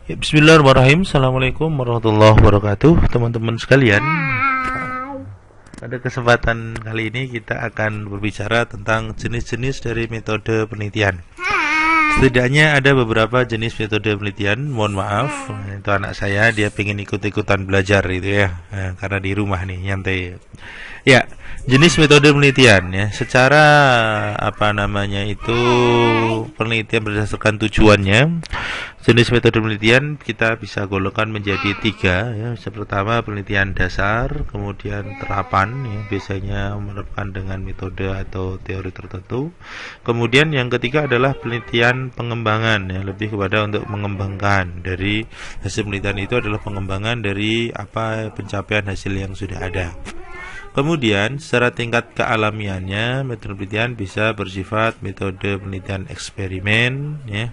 Ya, Bismillahirrahmanirrahim. Assalamualaikum warahmatullahi wabarakatuh, teman-teman sekalian. Pada kesempatan kali ini kita akan berbicara tentang jenis-jenis dari metode penelitian. Setidaknya ada beberapa jenis metode penelitian. Mohon maaf, itu anak saya, dia pengen ikut-ikutan belajar gitu ya, karena di rumah nih nyantai. Ya, jenis metode penelitian ya. Secara penelitian berdasarkan tujuannya. Jenis metode penelitian kita bisa golongkan menjadi tiga ya. Pertama penelitian dasar, kemudian terapan ya, biasanya menerapkan dengan metode atau teori tertentu. Kemudian yang ketiga adalah penelitian pengembangan ya, lebih kepada untuk mengembangkan dari hasil penelitian itu adalah pengembangan dari apa pencapaian hasil yang sudah ada. Kemudian secara tingkat kealamiannya metode penelitian bisa bersifat metode penelitian eksperimen ya,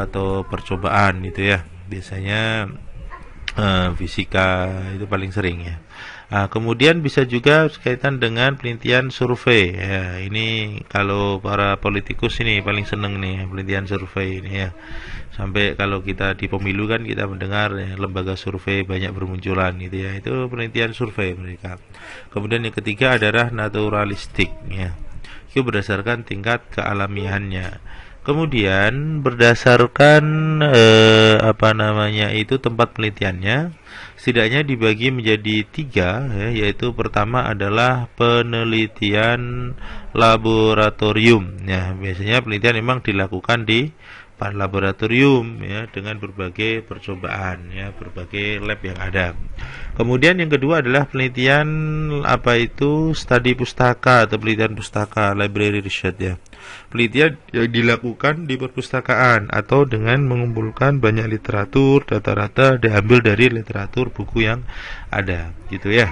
atau percobaan gitu ya. Biasanya fisika itu paling sering ya. Kemudian bisa juga berkaitan dengan penelitian survei ya. Ini kalau para politikus ini paling seneng nih penelitian survei ini ya. Sampai kalau kita di pemilu kan kita mendengar ya, lembaga survei banyak bermunculan gitu ya. Itu penelitian survei mereka. Kemudian yang ketiga adalah naturalistik ya. Itu berdasarkan tingkat kealamiannya. Kemudian berdasarkan tempat penelitiannya setidaknya dibagi menjadi tiga ya, yaitu pertama adalah penelitian laboratorium ya. Biasanya penelitian memang dilakukan di laboratorium ya, dengan berbagai percobaan ya, berbagai lab yang ada. Kemudian yang kedua adalah penelitian studi pustaka atau penelitian pustaka, library research ya. Penelitian yang dilakukan di perpustakaan atau dengan mengumpulkan banyak literatur, data-data diambil dari literatur buku yang ada gitu ya.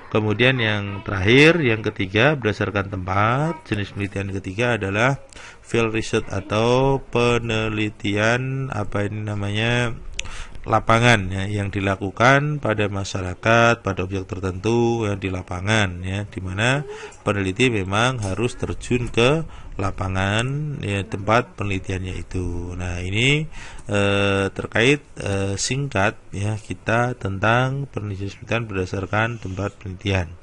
Kemudian yang terakhir, yang ketiga berdasarkan tempat, jenis penelitian ketiga adalah field research atau penelitian lapangan ya, yang dilakukan pada masyarakat, pada objek tertentu yang di lapangan ya, di mana peneliti memang harus terjun ke lapangan ya, tempat penelitiannya itu. Nah, ini terkait singkat ya kita tentang penelitian berdasarkan tempat penelitian.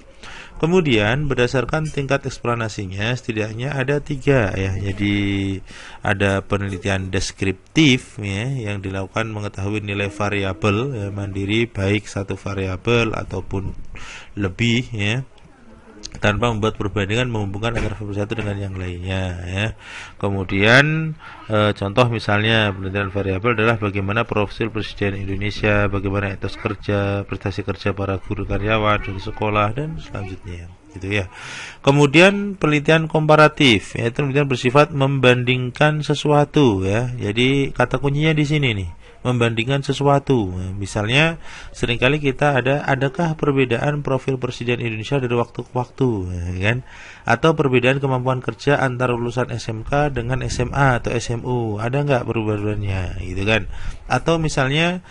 Kemudian berdasarkan tingkat eksplanasinya setidaknya ada tiga ya. Jadi ada penelitian deskriptif ya, yang dilakukan mengetahui nilai variabel ya, mandiri baik satu variabel ataupun lebih ya, tanpa membuat perbandingan menghubungkan antara variabel satu dengan yang lainnya ya. Kemudian contoh misalnya penelitian variabel adalah bagaimana profil Presiden Indonesia, bagaimana etos kerja, prestasi kerja para guru karyawan di sekolah dan selanjutnya gitu ya. Kemudian penelitian komparatif yaitu penelitian bersifat membandingkan sesuatu ya. Jadi kata kuncinya di sini nih, membandingkan sesuatu. Misalnya seringkali kita adakah perbedaan profil Presiden Indonesia dari waktu ke waktu kan? Atau perbedaan kemampuan kerja antara lulusan SMK dengan SMA atau SMU, ada nggak perbedaannya gitu kan? Atau misalnya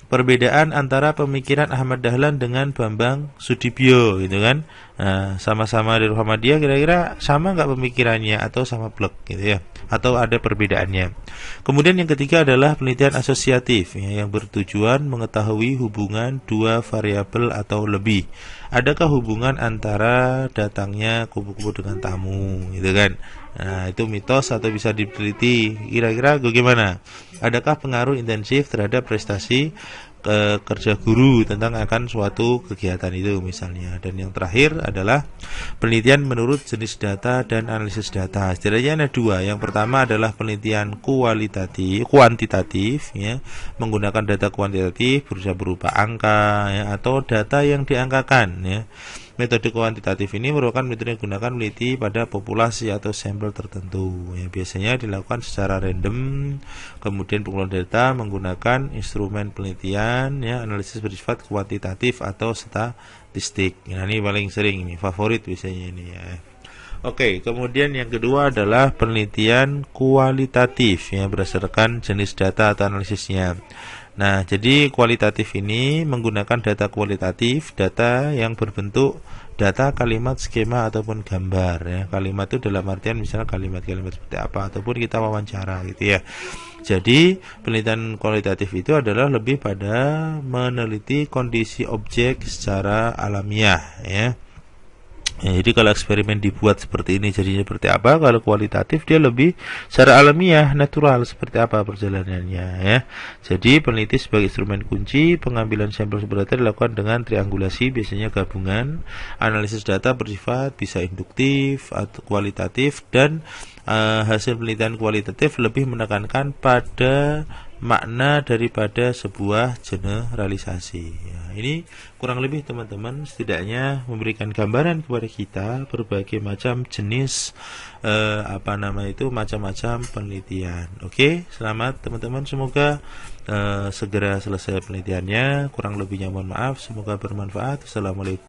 perbedaan antara pemikiran Ahmad Dahlan dengan Bambang Sudibyo gitu kan? Nah, sama-sama dari Muhammadiyah, kira-kira sama nggak pemikirannya atau sama plek gitu ya, atau ada perbedaannya. Kemudian yang ketiga adalah penelitian asosiatif ya, yang bertujuan mengetahui hubungan dua variabel atau lebih. Adakah hubungan antara datangnya kupu-kupu dengan tamu gitu kan? Nah, itu mitos atau bisa diteliti. Kira-kira bagaimana? Adakah pengaruh intensif terhadap prestasi kerja guru tentang akan suatu kegiatan itu misalnya. Dan yang terakhir adalah penelitian menurut jenis data dan analisis data. Setidaknya ada dua. Yang pertama adalah penelitian kuantitatif ya, menggunakan data kuantitatif berupa angka ya, atau data yang diangkakan ya. Metode kuantitatif ini merupakan metode yang digunakan meneliti pada populasi atau sampel tertentu ya, biasanya dilakukan secara random. Kemudian pengumpulan data menggunakan instrumen penelitian ya, analisis bersifat kuantitatif atau statistik. Nah, ini paling sering, ini favorit biasanya ini ya. Oke, kemudian yang kedua adalah penelitian kualitatif ya, berdasarkan jenis data atau analisisnya. Nah, jadi kualitatif ini menggunakan data kualitatif, data yang berbentuk data kalimat, skema ataupun gambar ya. Kalimat itu dalam artian misalnya kalimat-kalimat seperti apa, ataupun kita wawancara gitu ya. Jadi penelitian kualitatif itu adalah lebih pada meneliti kondisi objek secara alamiah, ya. Jadi kalau eksperimen dibuat seperti ini jadinya seperti apa? Kalau kualitatif dia lebih secara alamiah, natural, seperti apa perjalanannya, ya. Jadi peneliti sebagai instrumen kunci, pengambilan sampel sumber data dilakukan dengan triangulasi, biasanya gabungan. Analisis data bersifat bisa induktif atau kualitatif, dan hasil penelitian kualitatif lebih menekankan pada makna daripada sebuah generalisasi. Ya, ini kurang lebih teman-teman setidaknya memberikan gambaran kepada kita berbagai macam jenis macam-macam penelitian. Oke, selamat teman-teman, semoga segera selesai penelitiannya. Kurang lebihnya mohon maaf, semoga bermanfaat. Assalamualaikum.